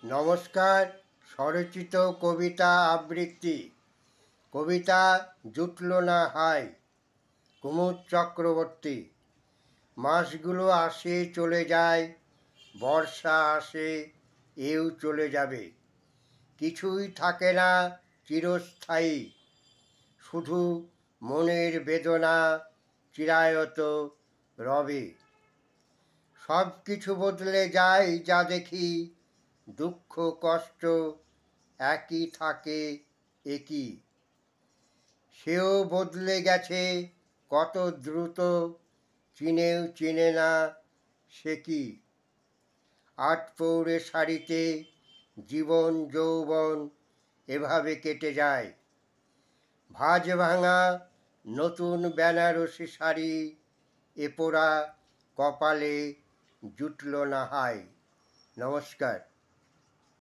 নমস্কার। স্বরচিত কবিতা আবৃত্তি। কবিতা জুটল না হাই, কুমুদ চক্রবর্তী। মাসগুলো আসে চলে যায়, বর্ষা আসে, এও চলে যাবে। কিছুই থাকে না চিরস্থায়ী, শুধু মনের বেদনা চিরায়ত রবে। সব কিছু বদলে যায় যা দেখি, দুঃখ কষ্ট একই থাকে একই। সেও বদলে গেছে কত দ্রুত, চিনেও চিনে না সে কি। আটপৌরে শাড়িতে জীবন যৌবন এভাবে কেটে যায়। ভাঁজ ভাঙা নতুন বেনারসি শাড়ি এ পোড়া কপালে জুটল না হাই। নমস্কার।